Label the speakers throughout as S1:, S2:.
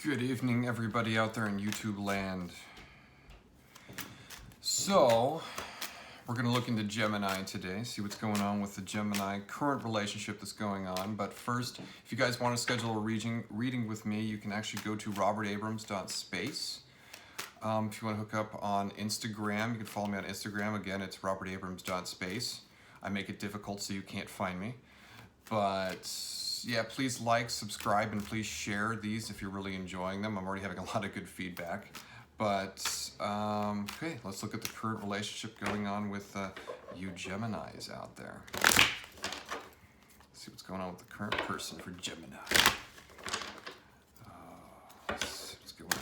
S1: Good evening, everybody out there in YouTube land. So, we're going to look into Gemini today, see what's going on with the Gemini current relationship that's going on. But first, if you guys want to schedule a reading with me, you can actually go to RobertAbrams.space. If you want to hook up on Instagram, you can follow me on Instagram. Again, it's RobertAbrams.space. I make it difficult so you can't find me. But yeah, please like, subscribe, and please share these if you're really enjoying them. I'm already having a lot of good feedback. But, okay, let's look at the current relationship going on with you Geminis out there. Let's see what's going on with the current person for Gemini. Let's see what's going on.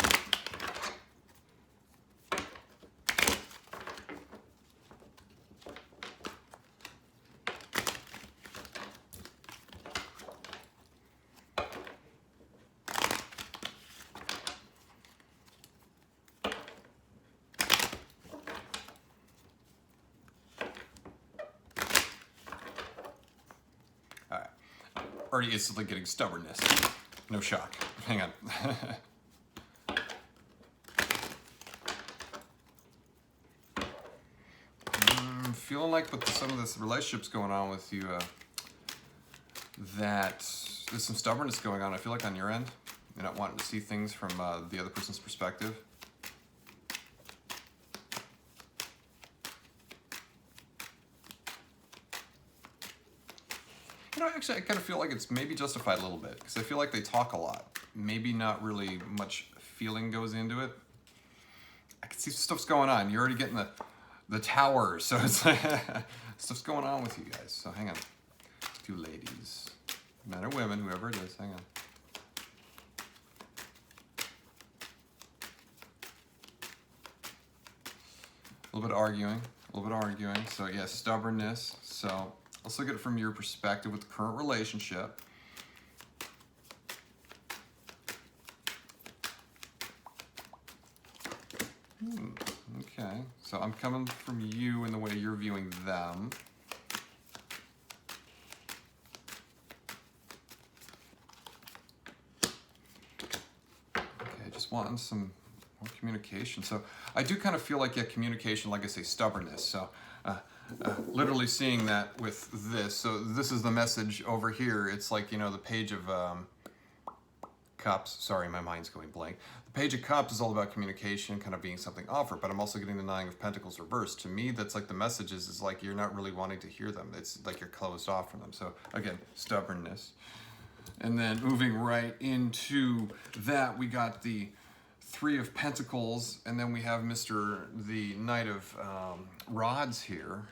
S1: Already instantly getting stubbornness. No shock. Hang on. Feeling like with some of this relationships going on with you, that there's some stubbornness going on. I feel like on your end, you're not wanting to see things from the other person's perspective. Actually, I kind of feel like it's maybe justified a little bit because I feel like they talk a lot. Maybe not really much feeling goes into it. I can see stuff's going on. You're already getting the tower, so it's like stuff's going on with you guys. So hang on. Two ladies, men or women, whoever it is, hang on. A little bit of arguing. So yeah, stubbornness. So let's look at it from your perspective with the current relationship. Okay, so I'm coming from you in the way you're viewing them. Okay, just wanting some more communication. So I do kind of feel like, yeah, communication, like I say, stubbornness. So literally seeing that with this. So this is the message over here. It's like, you know, the Page of Cups. Sorry, my mind's going blank. The Page of Cups is all about communication, kind of being something offered, but I'm also getting the Nine of Pentacles reversed. To me, that's like the messages is like you're not really wanting to hear them. It's like you're closed off from them. So again, stubbornness. And then moving right into that, we got the Three of Pentacles, and then we have the Knight of Rods here.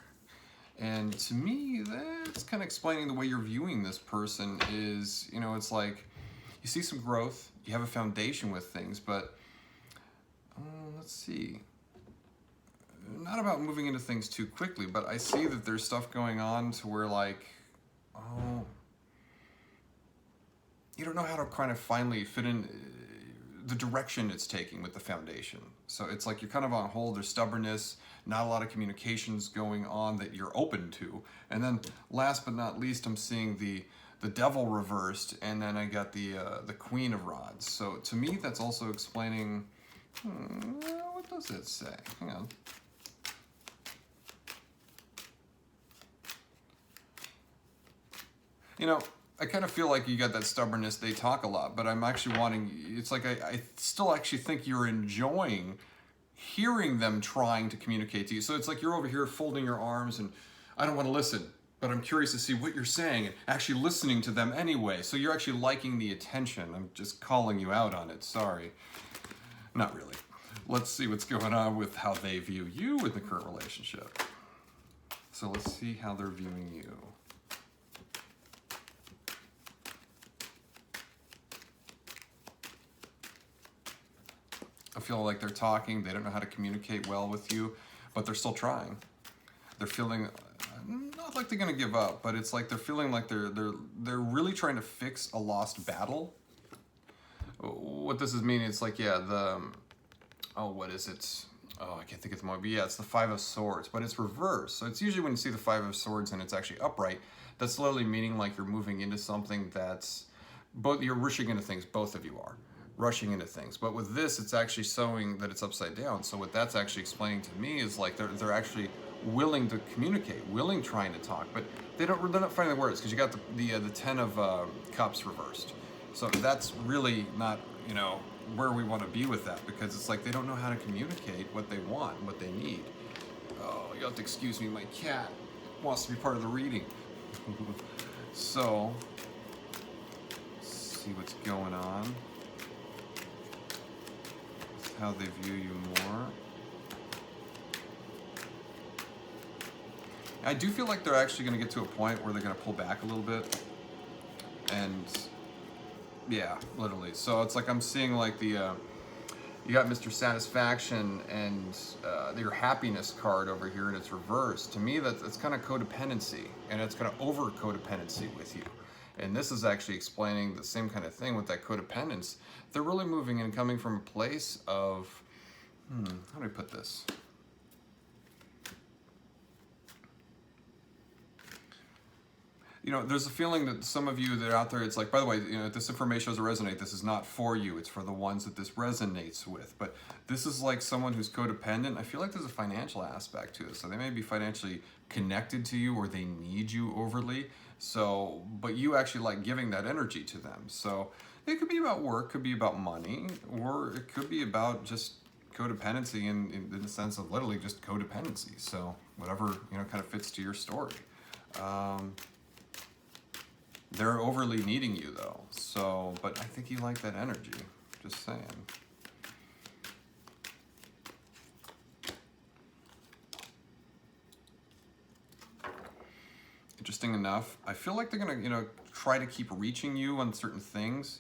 S1: And to me, that's kind of explaining the way you're viewing this person is, you know, it's like you see some growth, you have a foundation with things, but let's see. Not about moving into things too quickly, but I see that there's stuff going on to where like, oh, you don't know how to kind of finally fit in the direction it's taking with the foundation. So it's like you're kind of on hold, there's stubbornness, not a lot of communications going on that you're open to. And then last but not least, I'm seeing the Devil reversed, and then I got the Queen of Rods. So to me, that's also explaining, what does it say? Hang on. You know, I kind of feel like you got that stubbornness, they talk a lot, but I'm actually wanting, it's like I still actually think you're enjoying hearing them trying to communicate to you. So it's like you're over here folding your arms and I don't want to listen, but I'm curious to see what you're saying and actually listening to them anyway. So you're actually liking the attention. I'm just calling you out on it, sorry. Not really. Let's see what's going on with how they view you in the current relationship. So let's see how they're viewing you. I feel like they're talking, they don't know how to communicate well with you, but they're still trying. They're feeling, not like they're gonna give up, but it's like they're feeling like they're really trying to fix a lost battle. What this is meaning, it's like, yeah, what is it? Oh, I can't think of the moment, but yeah, it's the Five of Swords, but it's reversed. So it's usually when you see the Five of Swords and it's actually upright, that's literally meaning like you're moving into something that's, you're rushing into things, both of you are. rushing into things. But with this, it's actually showing that it's upside down. So what that's actually explaining to me is like they're actually willing to communicate, trying to talk, but they're not finding the words, because you got the 10 of Cups reversed. So that's really not, you know, where we want to be with that, because it's like they don't know how to communicate what they want, what they need. Oh, you have to excuse me, my cat wants to be part of the reading. So, let's see what's going on. That's how they view you more. I do feel like they're actually going to get to a point where they're going to pull back a little bit. And yeah, literally. So it's like I'm seeing like the you got Mr. Satisfaction and your happiness card over here, and it's reversed. To me, that's kind of codependency, and it's kind of over codependency with you. And this is actually explaining the same kind of thing with that codependence. They're really moving and coming from a place of, how do I put this? You know, there's a feeling that some of you that are out there, it's like, by the way, you know, this information doesn't resonate. This is not for you. It's for the ones that this resonates with. But this is like someone who's codependent. I feel like there's a financial aspect to it. So they may be financially connected to you, or they need you overly. So, but you actually like giving that energy to them. So it could be about work, could be about money, or it could be about just codependency in the sense of literally just codependency. So whatever, you know, kind of fits to your story. They're overly needing you though, so, but I think you like that energy, just saying. Interesting enough, I feel like they're gonna, you know, try to keep reaching you on certain things,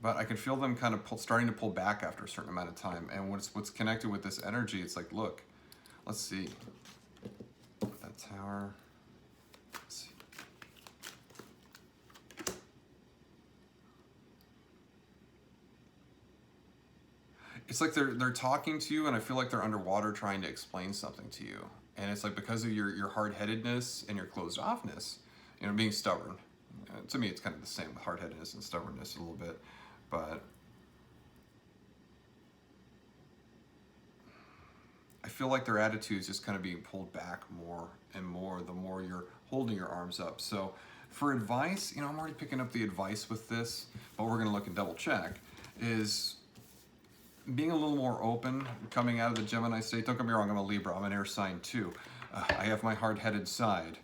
S1: but I can feel them kind of starting to pull back after a certain amount of time. And what's connected with this energy, it's like, look, let's see, that Tower. It's like they're talking to you, and I feel like they're underwater trying to explain something to you. And it's like because of your hard-headedness and your closed-offness, you know, being stubborn. To me, it's kind of the same with hard-headedness and stubbornness a little bit. But I feel like their attitude is just kind of being pulled back more and more the more you're holding your arms up. So for advice, you know, I'm already picking up the advice with this, but we're going to look and double-check, is being a little more open, coming out of the Gemini state. Don't get me wrong, I'm a Libra, I'm an air sign too. I have my hard-headed side.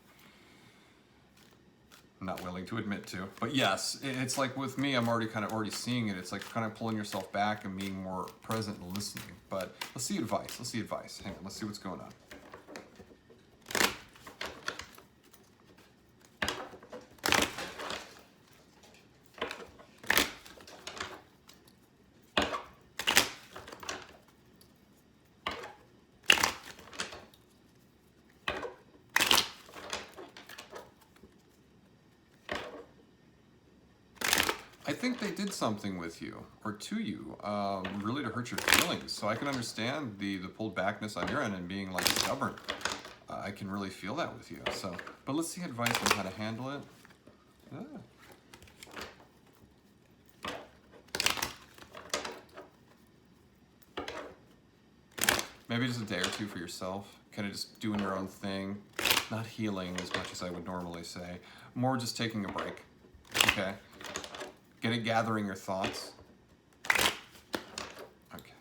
S1: I'm not willing to admit to. But yes, it's like with me, I'm already seeing it. It's like kind of pulling yourself back and being more present and listening. But let's see advice, Hang on, let's see what's going on. I think they did something with you, or to you, really to hurt your feelings. So I can understand the pulled backness on your end and being like stubborn. I can really feel that with you. So, but let's see advice on how to handle it. Maybe just a day or two for yourself, kind of just doing your own thing, not healing as much as I would normally say, more just taking a break, okay? Gathering your thoughts. Okay.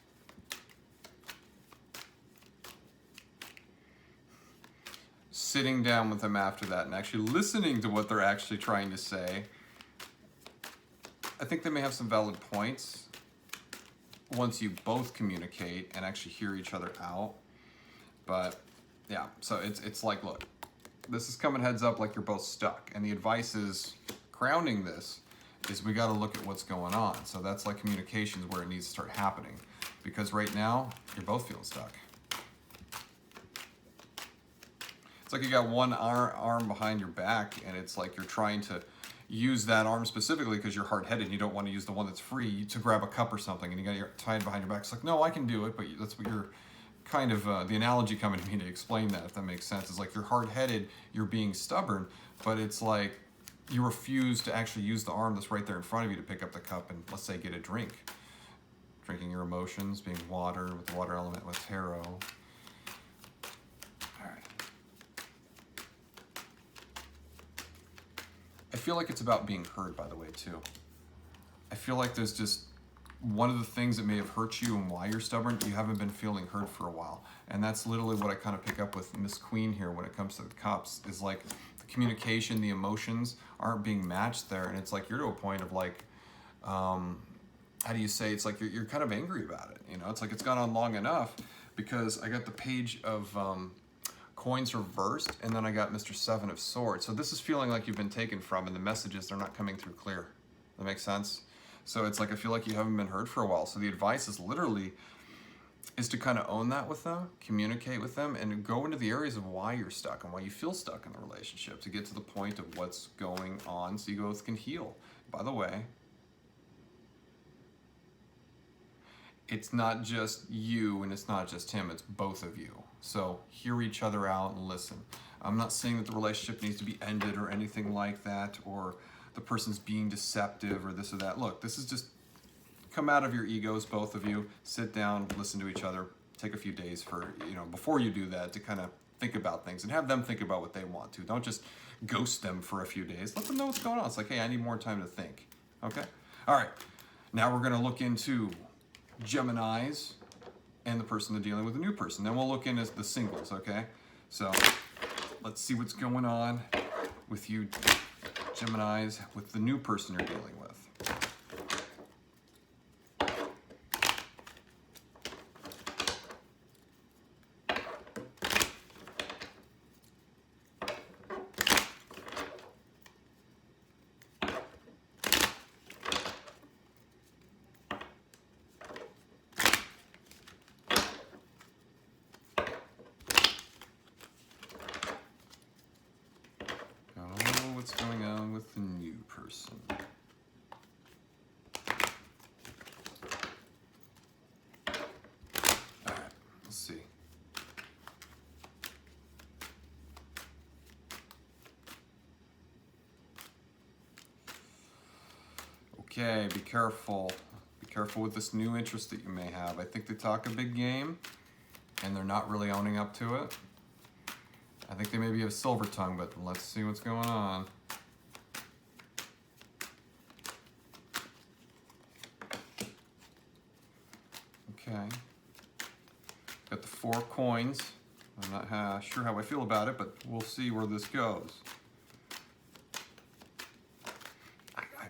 S1: Sitting down with them after that and actually listening to what they're actually trying to say. I think they may have some valid points once you both communicate and actually hear each other out. But yeah, so it's like, look, this is coming heads up like you're both stuck. And the advice is, grounding this, is we got to look at what's going on. So that's like communications where it needs to start happening, because right now you're both feeling stuck. It's like you got one arm behind your back, and it's like you're trying to use that arm specifically because you're hard-headed and you don't want to use the one that's free to grab a cup or something, and you got your tied behind your back. It's like, no, I can do it, but that's what you're kind of the analogy coming to me to explain that, if that makes sense. It's like you're hard-headed, you're being stubborn, but it's like you refuse to actually use the arm that's right there in front of you to pick up the cup and, let's say, get a drink. Drinking your emotions, being water with the water element with tarot. All right. I feel like it's about being heard, by the way, too. I feel like there's just one of the things that may have hurt you and why you're stubborn, you haven't been feeling heard for a while. And that's literally what I kind of pick up with Miss Queen here when it comes to the cups, is like the communication, the emotions aren't being matched there. And it's like you're to a point of like, how do you say, it's like you're kind of angry about it. You know, it's like it's gone on long enough, because I got the Page of Coins reversed, and then I got Mr. Seven of Swords. So this is feeling like you've been taken from, and the messages, they're not coming through clear. That makes sense? So it's like I feel like you haven't been heard for a while. So the advice is literally to kind of own that with them, communicate with them, and go into the areas of why you're stuck and why you feel stuck in the relationship to get to the point of what's going on so you both can heal. By the way, it's not just you and it's not just him, it's both of you. So hear each other out and listen. I'm not saying that the relationship needs to be ended or anything like that, or the person's being deceptive or this or that. Look, this is just come out of your egos, both of you, sit down, listen to each other, take a few days for, you know, before you do that, to kind of think about things and have them think about what they want to. Don't just ghost them for a few days. Let them know what's going on. It's like, hey, I need more time to think. Okay? All right. Now we're going to look into Geminis and the person they're dealing with, a new person. Then we'll look into the singles, okay? So let's see what's going on with you, Geminis, with the new person you're dealing with. What's going on with the new person? All right, let's see. Okay, be careful. Be careful with this new interest that you may have. I think they talk a big game, and they're not really owning up to it. I think they maybe have silver tongue, but let's see what's going on. Okay. Got the 4 coins. I'm not sure how I feel about it, but we'll see where this goes.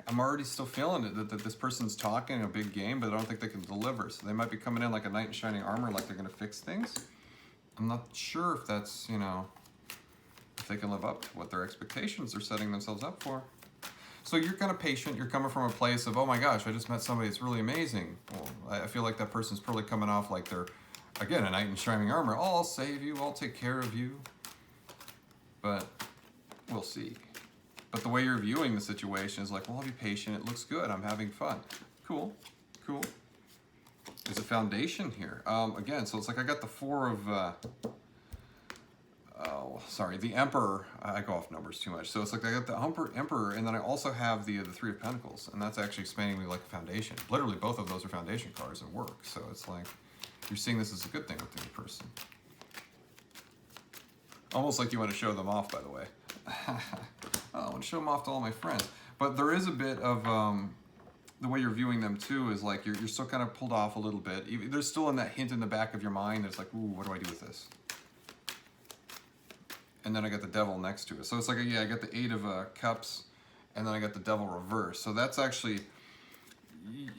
S1: I'm already still feeling it, that this person's talking a big game, but I don't think they can deliver. So they might be coming in like a knight in shining armor, like they're going to fix things. I'm not sure if that's, you know, if they can live up to what their expectations they're setting themselves up for. So you're kind of patient. You're coming from a place of, oh my gosh, I just met somebody that's really amazing. Well, I feel like that person's probably coming off like they're, again, a knight in shining armor. Oh, I'll save you. I'll take care of you. But we'll see. But the way you're viewing the situation is like, well, I'll be patient. It looks good. I'm having fun. Cool. Cool. There's a foundation here. Again, so it's like I got the 4 of... the Emperor. I go off numbers too much. So it's like I got the Emperor, and then I also have the 3 of Pentacles, and that's actually expanding me like a foundation. Literally, both of those are foundation cards at work. So it's like you're seeing this as a good thing with the new person. Almost like you want to show them off, by the way. I want to show them off to all my friends. But there is a bit of the way you're viewing them too is like you're still kind of pulled off a little bit. There's still in that hint in the back of your mind that's like, ooh, what do I do with this? And then I got the Devil next to it. So it's like, yeah, I got the 8 of Cups, and then I got the Devil reversed. So that's actually,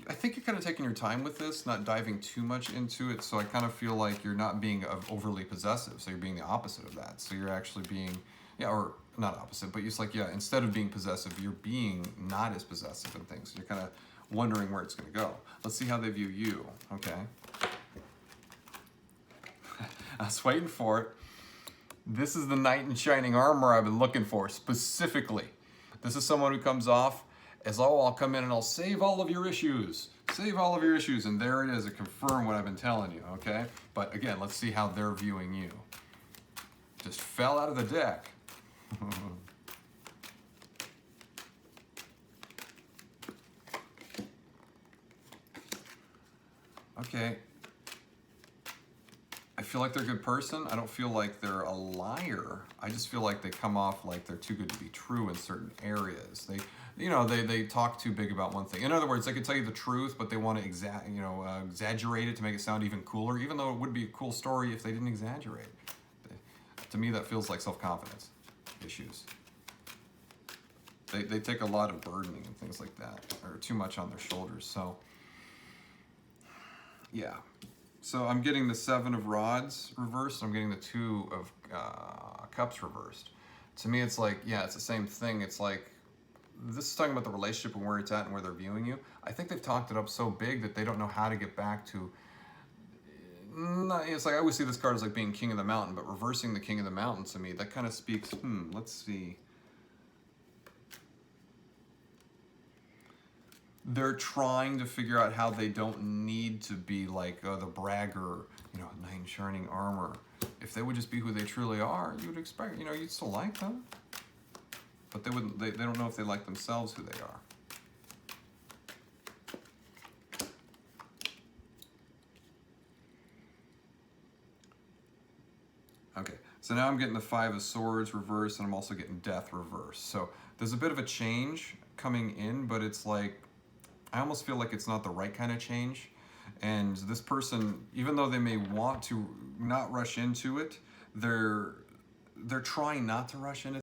S1: I think you're kind of taking your time with this, not diving too much into it. So I kind of feel like you're not being overly possessive. So you're being the opposite of that. So you're actually being, yeah, or not opposite, but it's like, yeah, instead of being possessive, you're being not as possessive in things. You're kind of wondering where it's going to go. Let's see how they view you, okay? I was waiting for it. This is the knight in shining armor I've been looking for, specifically. This is someone who comes off as, oh, I'll come in and I'll save all of your issues. Save all of your issues, and there it is. It confirmed what I've been telling you, okay? But again, let's see how they're viewing you. Just fell out of the deck. Okay. I feel like they're a good person. I don't feel like they're a liar. I just feel like they come off like they're too good to be true in certain areas. They talk too big about one thing. In other words, they could tell you the truth, but they want to exaggerate it to make it sound even cooler, even though it would be a cool story if they didn't exaggerate. To me, that feels like self-confidence issues. They take a lot of burdening and things like that, or too much on their shoulders. So, yeah. So I'm getting the 7 of Rods reversed. I'm getting the 2 of Cups reversed. To me, it's like, yeah, it's the same thing. It's like, this is talking about the relationship and where it's at and where they're viewing you. I think they've talked it up so big that they don't know how to get back to. It's like I always see this card as like being King of the Mountain, but reversing the King of the Mountain to me, that kind of speaks, let's see. They're trying to figure out how they don't need to be like the bragger, knight in shining armor. If they would just be who they truly are, you would expect, you'd still like them. But they wouldn't. They don't know if they like themselves who they are. Okay, so now I'm getting the 5 of Swords reversed, and I'm also getting Death reversed. So there's a bit of a change coming in, but it's like, I almost feel like it's not the right kind of change. And this person, even though they may want to not rush into it, they're trying not to rush into